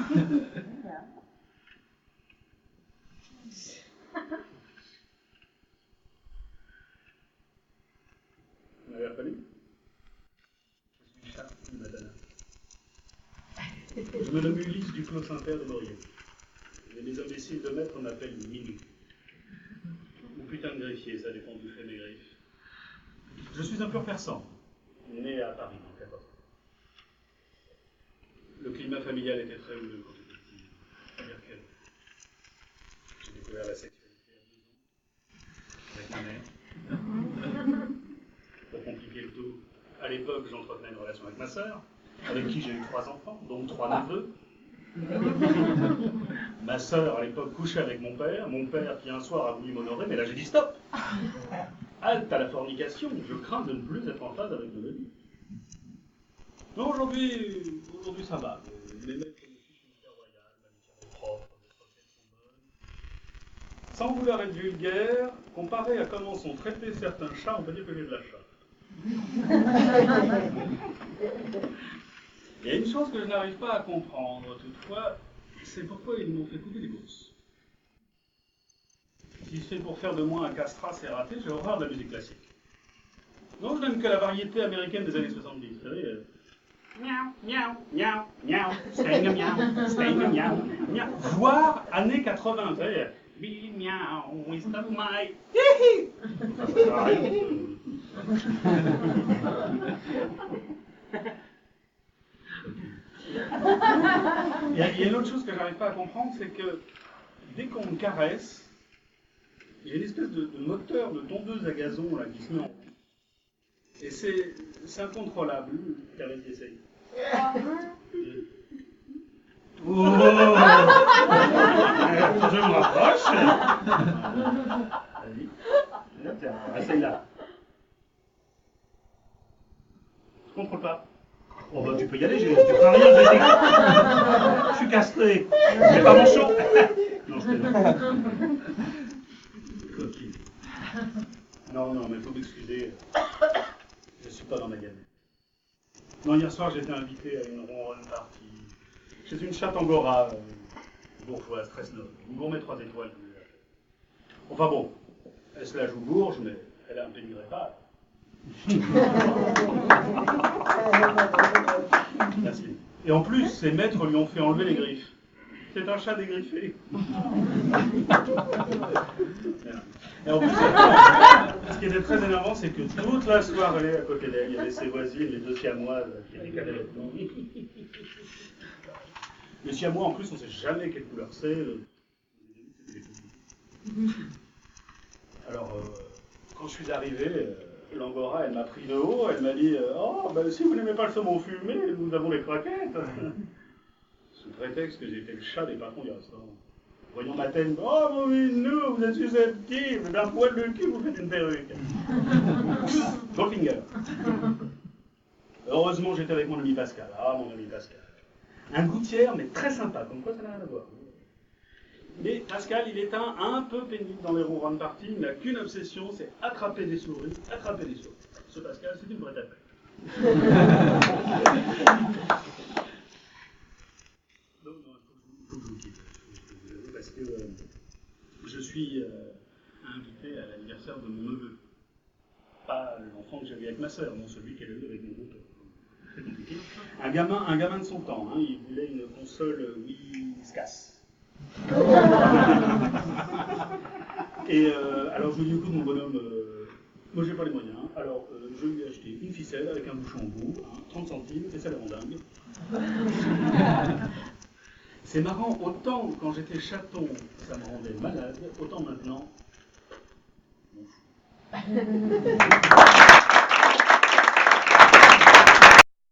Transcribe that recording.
Vous m'avez reconnu? Je suis Charles de Madonna. Je me nomme Ulysse Duclos Saint-Père de Maurier. Et les imbéciles de maître m'appellent Minou. Ou putain de greffier, ça dépend d'où je fais mes griffes. Je suis un pur persan, né à Paris en 14 ans. Le climat familial était très houleux quand j'étais petit. C'est-à-dire que j'ai découvert la sexualité à 2 ans, avec ma mère. Pour compliquer le tout, à l'époque, j'entretenais une relation avec ma sœur, avec qui j'ai eu 3 enfants, dont 3 neveux. Ma sœur, à l'époque, couchait avec mon père qui un soir a voulu m'honorer, mais là j'ai dit stop. Halte à la fornication, je crains de ne plus être en phase avec mon vie. Non, aujourd'hui ça va. Les maîtres me fichent une paix royale, ma vie est propre, les croquettes sont bonnes. Sans vouloir être vulgaire, comparé à comment sont traités certains chats, on peut dire que j'ai de la chatte. Il y a une chose que je n'arrive pas à comprendre, toutefois, c'est pourquoi ils m'ont fait couper les bourses. Si c'est pour faire de moi un castrat, c'est raté, j'ai horreur de la musique classique. Non, je n'aime que la variété américaine des années 70, vous savez. Miaou, miaou, miaou, miaou, staying miaou, staying miaou, miaou. Voire années 80, vous savez. Be miaou, we stop my... Hihi. Ça sert à rien. Il y a une autre chose que j'arrive pas à comprendre, c'est que dès qu'on me caresse, il y a une espèce de moteur de tondeuse à gazon là, qui se met en route. Et c'est incontrôlable. Caresse, essaye. Oh je me rapproche. Vas-y. Tiens, essaye là. Je contrôle pas. Oh bah tu peux y aller, tu feras rien, je suis castré. C'est pas mon show. Non, je plaisante. Coquille. Non, mais il faut m'excuser. Je suis pas dans ma gamelle. Non, hier soir, j'étais invité à une ronronne party. Chez une chatte angora, bourgeoise, très snob. Une gourmet 3 étoiles. Enfin bon, elle se la joue bourge, mais elle a un pédigré pâle. Merci. Et en plus, ses maîtres lui ont fait enlever les griffes. C'est un chat dégriffé. Et en plus, ce qui était très énervant, c'est que toute la soirée, à côté d'elle, il y avait ses voisines, les 2 siamoises qui étaient calées là-dedans. Les siamois, en plus, on ne sait jamais quelle couleur c'est. Alors, quand je suis arrivé, l'angora, elle m'a pris de haut, elle m'a dit « Oh, ben, si vous n'aimez pas le saumon fumé, nous avons les croquettes !» Sous prétexte que j'étais le chat des patrons du restaurant. Voyons ma tête, « Oh, mon minou, vous êtes susceptible, d'un poil de cul, vous faites une perruque !» Goldfinger. Heureusement, j'étais avec mon ami Pascal. Ah, mon ami Pascal. Un gouttière, mais très sympa, comme quoi ça n'a rien à voir. Mais Pascal, il est un peu pénible dans les ronronnes parties, il n'a qu'une obsession, c'est attraper des souris, attraper des souris. Ce Pascal, c'est une vraie tapette. Non, il faut que je vous quitte, parce que je suis invité à l'anniversaire de mon neveu. Pas l'enfant que j'avais avec ma sœur, non, celui qu'elle a eu avec mon beau-père. C'est compliqué. Un gamin de son temps, hein, il voulait une console Whiskas. Et alors je lui ai dit, écoute mon bonhomme, moi j'ai pas les moyens, alors je lui ai acheté une ficelle avec un bouchon au bout, 30 centimes, et ça la vendingue. C'est marrant, autant quand j'étais chaton, ça me rendait malade, autant maintenant, on m'en fout.